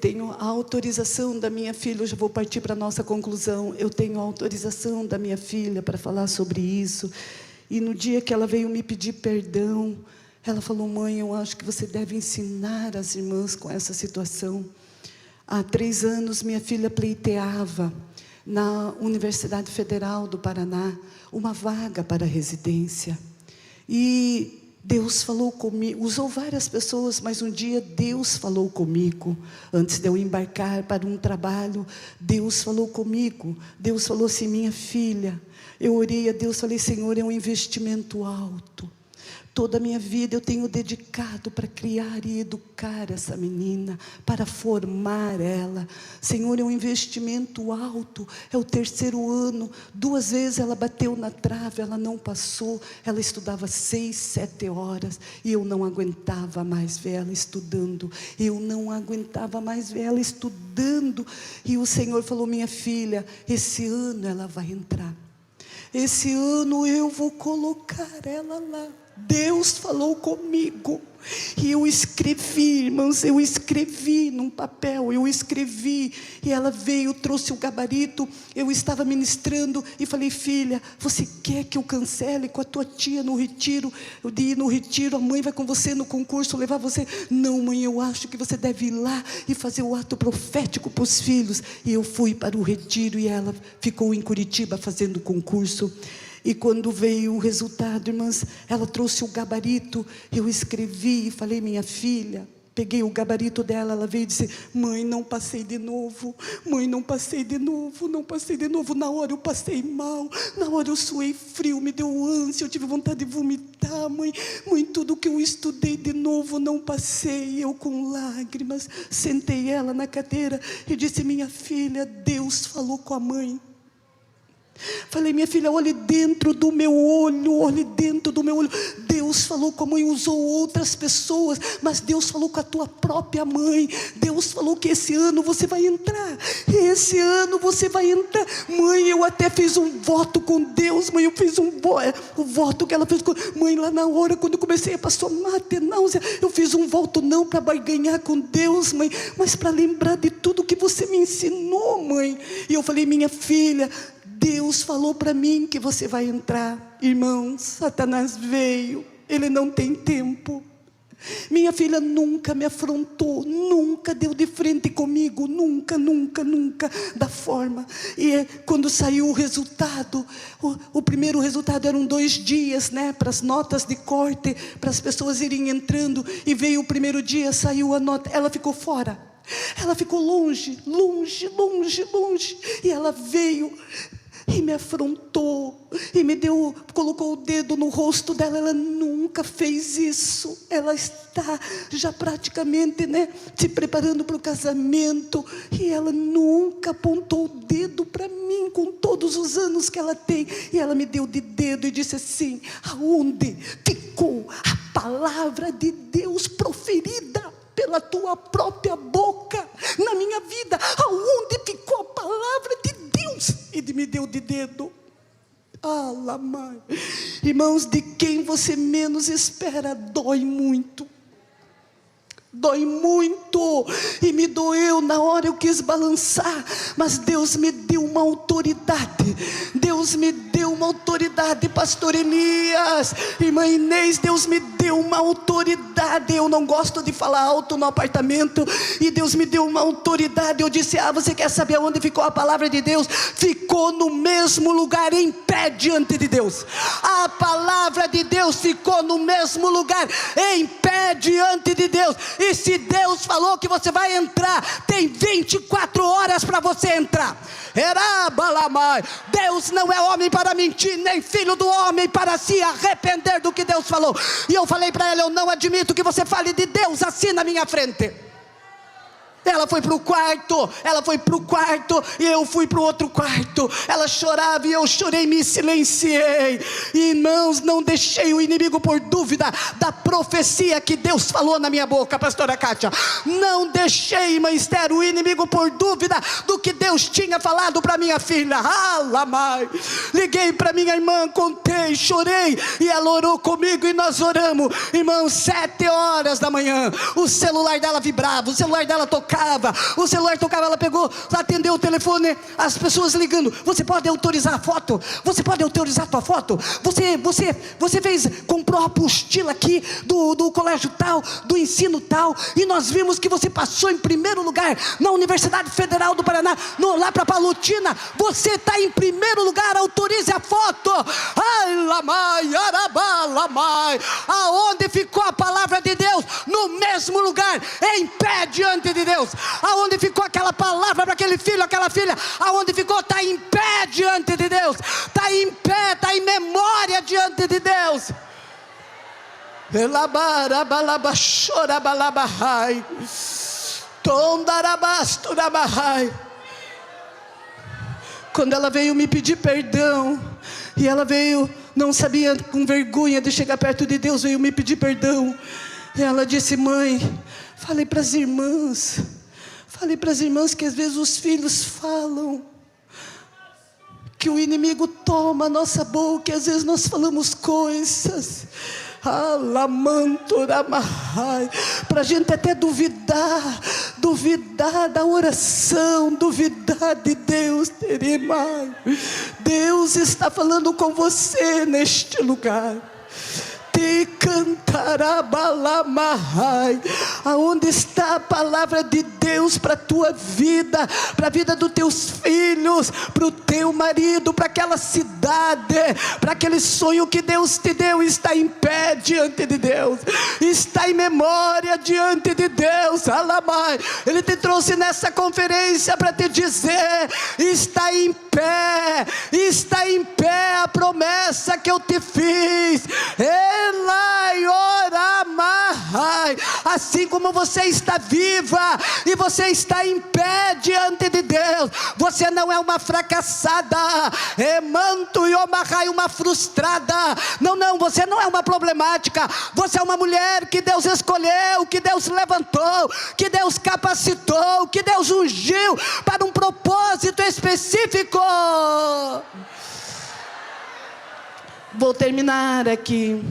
[SPEAKER 1] tenho a autorização da minha filha. Eu já vou partir para a nossa conclusão. Eu tenho a autorização da minha filha para falar sobre isso. E no dia que ela veio me pedir perdão, ela falou: mãe, eu acho que você deve ensinar as irmãs com essa situação. Há 3 anos minha filha pleiteava na Universidade Federal do Paraná uma vaga para residência. E Deus falou comigo, usou várias pessoas, mas um dia Deus falou comigo, antes de eu embarcar para um trabalho, Deus falou comigo, Deus falou assim: minha filha, eu orei a Deus, falei: Senhor, é um investimento alto, toda a minha vida eu tenho dedicado para criar e educar essa menina, para formar ela. Senhor, é um investimento alto, é o 3º ano, 2 vezes ela bateu na trave, ela não passou, ela estudava 6, 7 horas, e eu não aguentava mais ver ela estudando, eu não aguentava mais ver ela estudando, e o Senhor falou: minha filha, esse ano ela vai entrar, esse ano eu vou colocar ela lá. Deus falou comigo, e eu escrevi, irmãos, eu escrevi num papel, eu escrevi, e ela veio, trouxe o gabarito, eu estava ministrando, e falei: filha, você quer que eu cancele com a tua tia no retiro, de ir no retiro, a mãe vai com você no concurso, levar você? Não, mãe, eu acho que você deve ir lá, e fazer o ato profético para os filhos. E eu fui para o retiro, e ela ficou em Curitiba fazendo concurso. E quando veio o resultado, irmãs, ela trouxe o gabarito, eu escrevi e falei: minha filha, peguei o gabarito dela, ela veio e disse: mãe, não passei de novo, mãe, não passei de novo, não passei de novo. Na hora eu passei mal, na hora eu suei frio, me deu ânsia, eu tive vontade de vomitar, mãe, tudo que eu estudei de novo, não passei. Eu com lágrimas, sentei ela na cadeira e disse: minha filha, Deus falou com a mãe. Falei: minha filha, olhe dentro do meu olho, olhe dentro do meu olho. Deus falou com a mãe, usou outras pessoas, mas Deus falou com a tua própria mãe. Deus falou que esse ano você vai entrar, esse ano você vai entrar. Mãe, eu até fiz um voto com Deus, mãe, eu fiz o voto que ela fez com mãe lá na hora, quando eu comecei a passar mate, náusea, eu fiz um voto não para barganhar com Deus, mãe, mas para lembrar de tudo que você me ensinou, mãe. E eu falei: minha filha, Deus falou para mim que você vai entrar. Irmãos, Satanás veio, ele não tem tempo. Minha filha nunca me afrontou, nunca deu de frente comigo, nunca, da forma. E quando saiu o resultado, o primeiro resultado eram 2 dias, né, para as notas de corte, para as pessoas irem entrando, e veio o primeiro dia, saiu a nota, ela ficou fora, ela ficou longe, e ela veio e me afrontou, e colocou o dedo no rosto dela. Ela nunca fez isso, ela está já praticamente, né, se preparando para o casamento, e ela nunca apontou o dedo para mim, com todos os anos que ela tem, e ela me deu de dedo e disse assim: aonde ficou a palavra de Deus proferida pela tua própria boca na minha vida? Aonde ficou a palavra de Deus? E me deu de dedo. Mãe. Irmãos, de quem você menos espera, dói muito. Dói muito, e me doeu. Na hora eu quis balançar, mas Deus me deu uma autoridade. Deus me deu uma autoridade, pastor Elias, irmã Inês, Deus me deu uma autoridade. Eu não gosto de falar alto no apartamento, e Deus me deu uma autoridade. Eu disse: você quer saber onde ficou a palavra de Deus? Ficou no mesmo lugar, em pé diante de Deus. A palavra de Deus ficou no mesmo lugar, em pé diante de Deus. E se Deus falou que você vai entrar, tem 24 horas para você entrar. Deus não é homem para mentir, nem filho do homem para se arrepender do que Deus falou. E eu falei para ela: eu não admito que você fale de Deus assim na minha frente. Ela foi para o quarto, e eu fui para o outro quarto. Ela chorava e eu chorei, me silenciei. Irmãos, não deixei o inimigo por dúvida da profecia que Deus falou na minha boca, pastora Kátia. Não deixei, irmã Esther, o inimigo por dúvida do que Deus tinha falado para minha filha. Liguei para minha irmã, contei, chorei, e ela orou comigo, e nós oramos. Irmãos, 7 horas da manhã, o celular dela vibrava, o celular dela tocava, ela pegou, atendeu o telefone, as pessoas ligando: você pode autorizar a foto? Você pode autorizar a tua foto? Você comprou a apostila aqui do colégio tal, do ensino tal, e nós vimos que você passou em primeiro lugar na Universidade Federal do Paraná, lá para Palotina. Você está em primeiro lugar, autorize a foto. Alamai. Aonde ficou a palavra de Deus? No mesmo lugar, em pé diante de Deus. Aonde ficou aquela palavra para aquele filho, aquela filha? Aonde ficou? Está em pé diante de Deus. Está em pé, está em memória diante de Deus. Quando ela veio me pedir perdão, e ela veio, não sabia, com vergonha de chegar perto de Deus, veio me pedir perdão. E ela disse: mãe, falei para as irmãs que às vezes os filhos falam, que o inimigo toma a nossa boca, e às vezes nós falamos coisas, para a gente até duvidar da oração, duvidar de Deus. Deus está falando com você neste lugar. Te cantará balamahai. Aonde está a palavra de Deus para a tua vida, para a vida dos teus filhos, para o teu marido, para aquela cidade, para aquele sonho que Deus te deu? Está em pé diante de Deus, está em memória diante de Deus. Alamai. Ele te trouxe nessa conferência para te dizer: está em pé a promessa que eu te fiz. Assim como você está viva e você está em pé diante de Deus, você não é uma fracassada, uma frustrada. Não, você não é uma problemática. Você é uma mulher que Deus escolheu, que Deus levantou, que Deus capacitou, que Deus ungiu para um propósito específico. Vou terminar aqui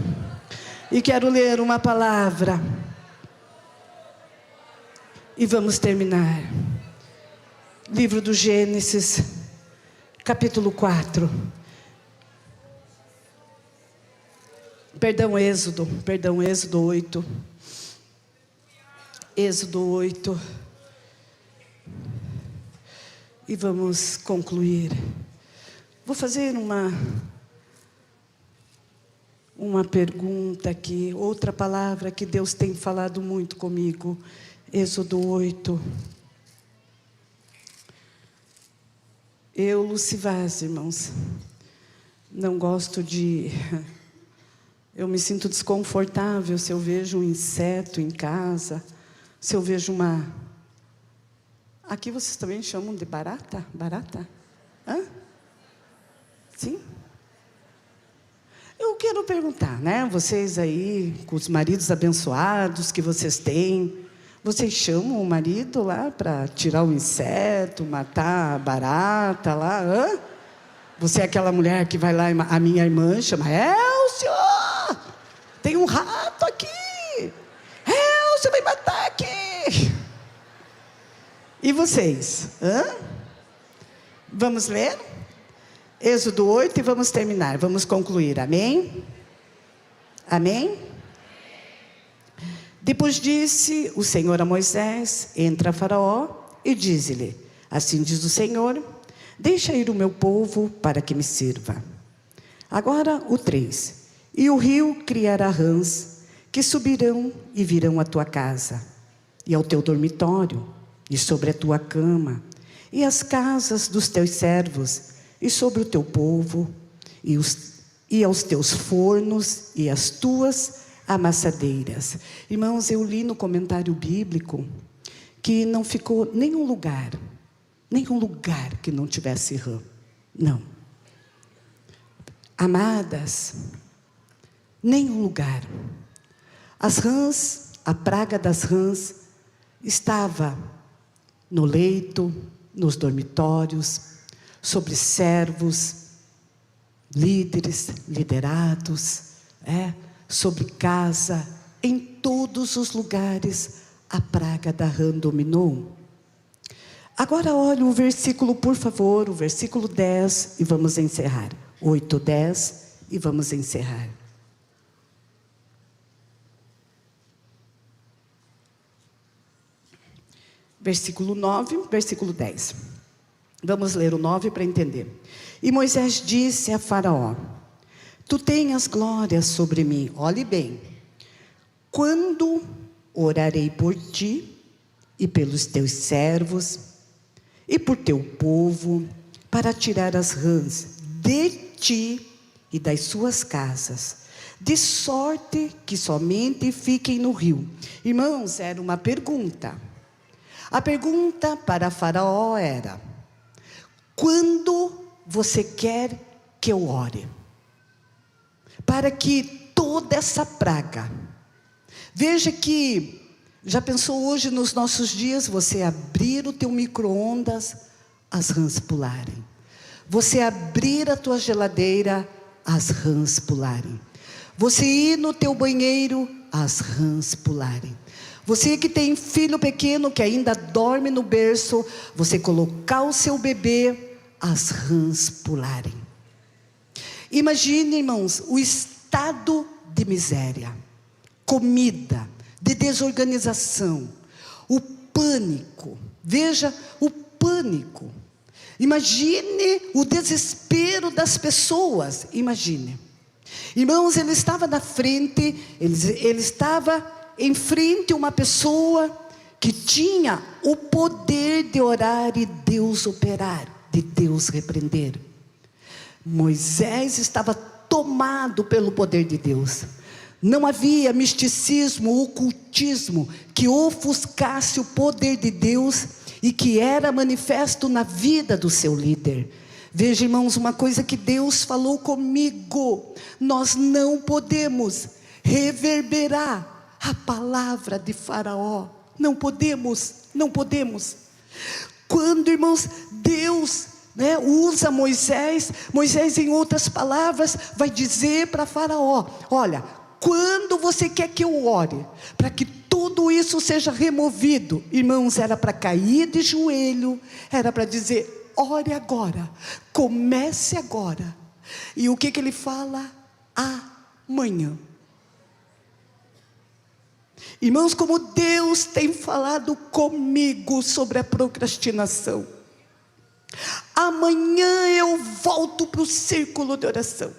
[SPEAKER 1] e quero ler uma palavra e vamos terminar. Livro do Gênesis, capítulo 4. Êxodo 8. Êxodo 8. E vamos concluir. Vou fazer uma pergunta aqui, outra palavra que Deus tem falado muito comigo. Êxodo 8. Eu, Lucy Vaz, irmãos, não gosto de... Eu me sinto desconfortável se eu vejo um inseto em casa, se eu vejo uma... Aqui vocês também chamam de barata? Barata? Hã? Sim? Eu quero perguntar, né? Vocês aí, com os maridos abençoados que vocês têm, vocês chamam o marido lá para tirar o inseto, matar a barata lá? Hã? Você é aquela mulher que vai lá, a minha irmã chama: Elcio, tem um rato aqui. Elcio, vai matar aqui. E vocês? Hã? Vamos ler? Êxodo 8 e vamos terminar, vamos concluir, amém? Amém? Depois disse o Senhor a Moisés: entra a Faraó e dize-lhe: assim diz o Senhor, deixa ir o meu povo para que me sirva. Agora o 3: e o rio criará rãs que subirão e virão à tua casa, e ao teu dormitório, e sobre a tua cama, e as casas dos teus servos, e sobre o teu povo, e aos teus fornos, e as tuas amassadeiras. Irmãos, eu li no comentário bíblico que não ficou nenhum lugar que não tivesse rã. Não. Amadas, nenhum lugar. As rãs, a praga das rãs, estava no leito, nos dormitórios, sobre servos, líderes, liderados, sobre casa, em todos os lugares a praga da rã dominou. Agora olhe o versículo, por favor, o versículo 10, e vamos encerrar. 8, 10, e vamos encerrar. Versículo 9, versículo 10. Vamos ler o 9 para entender. E Moisés disse a Faraó: Tu tenhas glória sobre mim. Olhe bem. Quando orarei por ti e pelos teus servos e por teu povo, para tirar as rãs de ti e das suas casas, de sorte que somente fiquem no rio. Irmãos, era uma pergunta. A pergunta para Faraó era: quando você quer que eu ore? Para que toda essa praga... Veja que, já pensou hoje nos nossos dias, você abrir o teu micro-ondas, as rãs pularem. Você abrir a tua geladeira, as rãs pularem. Você ir no teu banheiro, as rãs pularem. Você que tem filho pequeno que ainda dorme no berço, você colocar o seu bebê, as rãs pularem. Imagine, irmãos, o estado de miséria, comida, de desorganização, o pânico. Veja o pânico. Imagine o desespero das pessoas. Imagine. Irmãos, ele estava na frente, ele estava em frente a uma pessoa que tinha o poder de orar e Deus operar, de Deus repreender. Moisés estava tomado pelo poder de Deus. Não havia misticismo, ocultismo que ofuscasse o poder de Deus e que era manifesto na vida do seu líder. Veja, irmãos, uma coisa que Deus falou comigo: nós não podemos reverberar a palavra de Faraó. Não podemos, não podemos. Quando, irmãos, Deus usa Moisés, em outras palavras, vai dizer para Faraó: olha, quando você quer que eu ore, para que tudo isso seja removido, irmãos, era para cair de joelho, era para dizer: ore agora, comece agora. E o que ele fala? Amanhã. Irmãos, como Deus tem falado comigo sobre a procrastinação. Amanhã eu volto para o círculo de oração.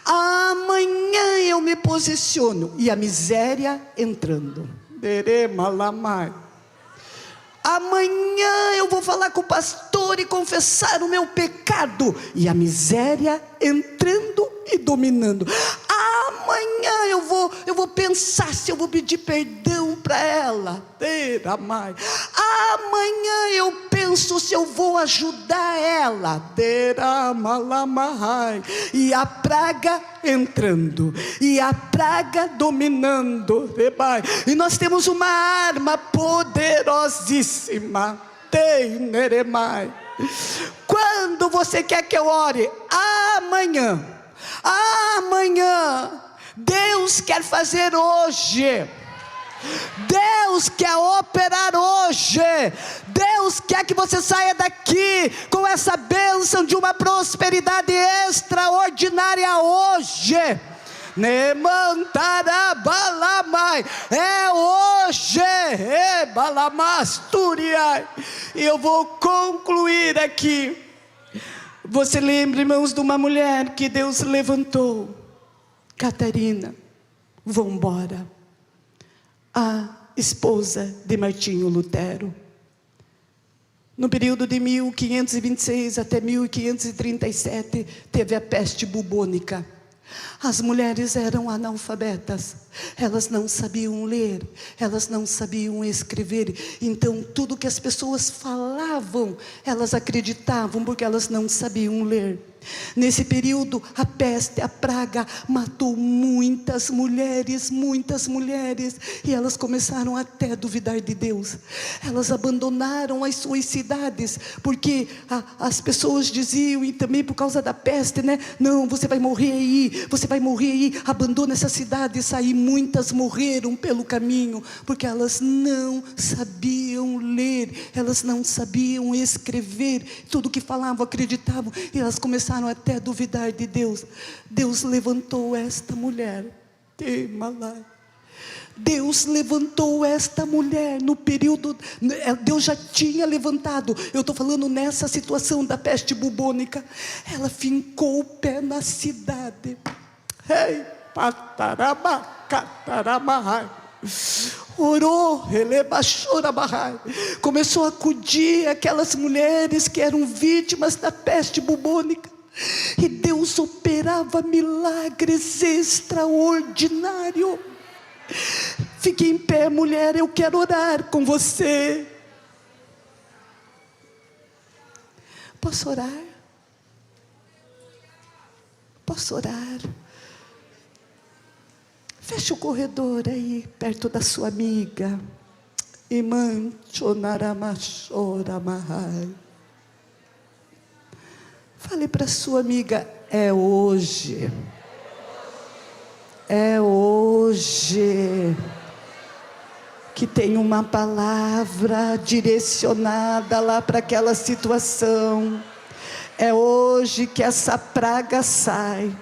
[SPEAKER 1] Amanhã eu me posiciono. E a miséria entrando. Amanhã eu vou falar com o pastor e confessar o meu pecado. E a miséria entrando e dominando. Amanhã eu vou pensar se eu vou pedir perdão para ela. Amanhã eu penso se eu vou ajudar ela. E a praga entrando, e a praga dominando. E nós temos uma arma poderosíssima. Quando você quer que eu ore? Amanhã. Amanhã. Deus quer fazer hoje. Deus quer operar hoje. Deus quer que você saia daqui com essa bênção de uma prosperidade extraordinária hoje. É hoje. E eu vou concluir aqui. Você lembra, irmãos, de uma mulher que Deus levantou? Catarina, vamos embora. A esposa de Martinho Lutero. No período de 1526 até 1537, teve a peste bubônica. As mulheres eram analfabetas, elas não sabiam ler, elas não sabiam escrever. Então tudo que as pessoas falavam, elas acreditavam, porque elas não sabiam ler. Nesse período, a peste, a praga, matou muitas mulheres, e elas começaram até a duvidar de Deus. Elas abandonaram as suas cidades, porque as pessoas diziam, e também por causa da peste, não, você vai morrer aí, abandona essa cidade. E saí, muitas morreram pelo caminho, porque elas não sabiam ler, elas não sabiam escrever, tudo que falavam, acreditavam, e elas começaram até a duvidar de Deus. Deus levantou esta mulher, Deus levantou esta mulher no período, Deus já tinha levantado, eu estou falando nessa situação da peste bubônica. Ela fincou o pé na cidade. Ei, patarabacatarabahai. Orou, elebaixorabahai. Começou a acudir aquelas mulheres que eram vítimas da peste bubônica. E Deus operava milagres extraordinários. Fique em pé, mulher, eu quero orar com você. Posso orar? Posso orar? Feche o corredor aí, perto da sua amiga. Imanchonaramachoramarai. Fale para sua amiga, é hoje. É hoje que tem uma palavra direcionada lá para aquela situação. É hoje que essa praga sai.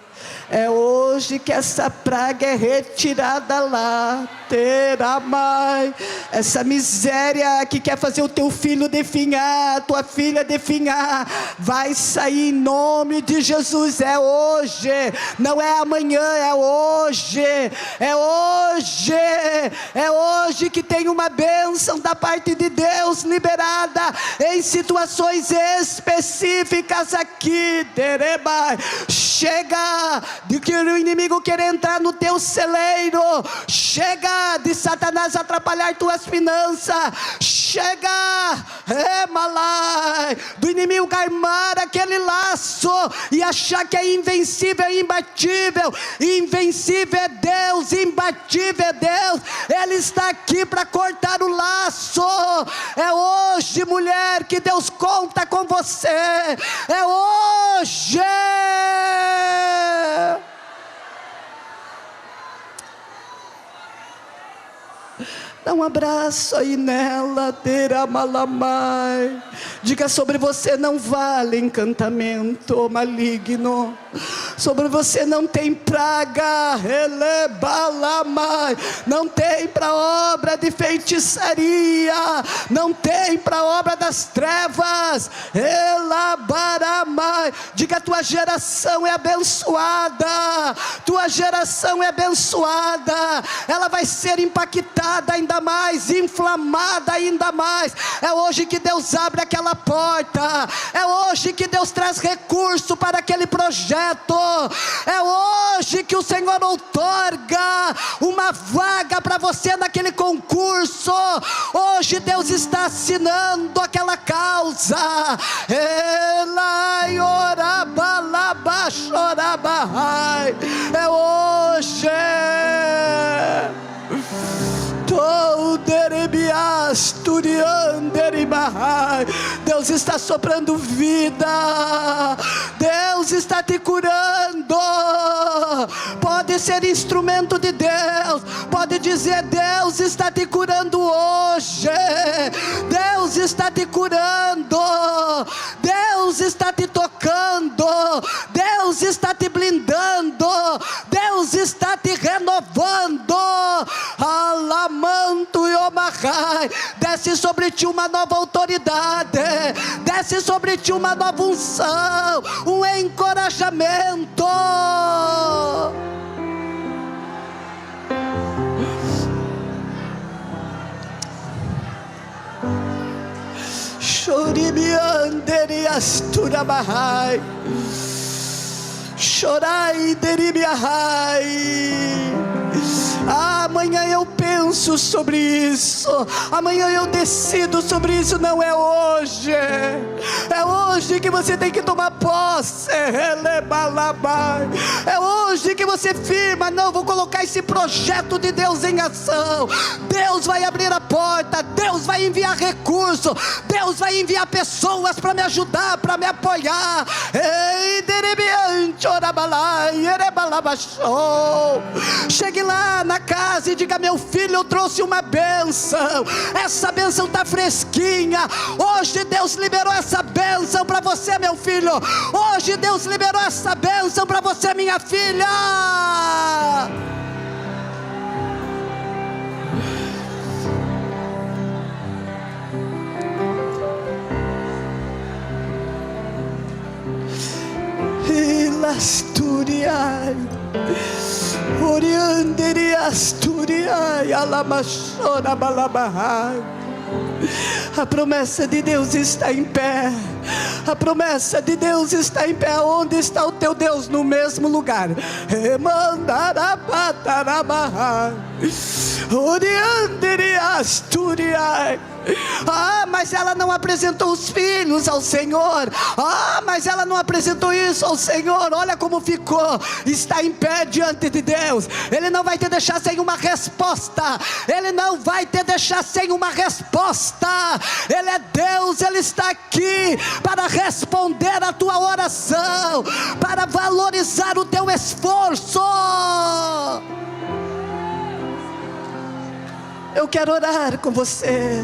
[SPEAKER 1] É hoje que essa praga é retirada lá. Teramai. Essa miséria que quer fazer o teu filho definhar, a tua filha definhar, vai sair em nome de Jesus. É hoje, não é amanhã, é hoje. É hoje. É hoje que tem uma bênção da parte de Deus liberada em situações específicas aqui. Terebai. Chega de que o inimigo quer entrar no teu celeiro. Chega de Satanás atrapalhar tuas finanças. Chega, malai, do inimigo armar aquele laço e achar que é invencível, é imbatível. Invencível é Deus, imbatível é Deus. Ele está aqui para cortar o laço. É hoje, mulher, que Deus conta com você. É hoje. Dá um abraço aí nela, teramalamai. Diga: sobre você não vale encantamento maligno. Sobre você não tem praga, elebalamai. Não tem para obra de feitiçaria. Não tem para obra das trevas, elabaramai. Diga: tua geração é abençoada. Tua geração é abençoada. Ela vai ser impactada ainda mais, inflamada ainda mais. É hoje que Deus abre aquela porta. É hoje que Deus traz recurso para aquele projeto. É hoje que o Senhor outorga uma vaga para você naquele concurso. Hoje Deus está assinando aquela causa. É hoje. Deus está soprando vida. Deus está te curando. Pode ser instrumento de Deus. Pode dizer: Deus está te curando hoje. Deus está te curando. Deus está te tocando. Deus está te blindando. Deus está te renovando. Alamanto e omahai. Desce sobre ti uma nova autoridade. Desce sobre ti uma nova unção. Um encorajamento. Choribianderi asturabahai. Chorai deribiahai. Amanhã eu penso sobre isso. Amanhã eu decido sobre isso. Não é hoje. É hoje que você tem que tomar posse. É hoje que você firma: não, vou colocar esse projeto de Deus em ação. Deus vai abrir a porta. Deus vai enviar recurso. Deus vai enviar pessoas para me ajudar, para me apoiar. Chegue lá na casa e diga: meu filho, eu trouxe uma bênção. Essa bênção está fresquinha. Hoje Deus liberou essa bênção para você, meu filho. Hoje Deus liberou essa bênção para você, minha filha. Asturiai. Oriandere Asturiai. Alamachora Balabahai. A promessa de Deus está em pé. A promessa de Deus está em pé. Onde está o teu Deus? No mesmo lugar. Ah, mas ela não apresentou os filhos ao Senhor. Ah, mas ela não apresentou isso ao Senhor. Olha como ficou. Está em pé diante de Deus. Ele não vai te deixar sem uma resposta. Ele não vai te deixar sem uma resposta. Ele é Deus. Ele está aqui para responder a tua oração, para valorizar o teu esforço. Eu quero orar com você.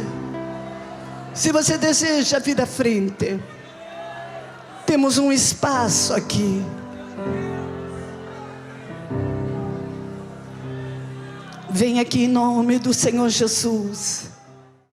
[SPEAKER 1] Se você deseja vir à frente, temos um espaço aqui. Vem aqui em nome do Senhor Jesus.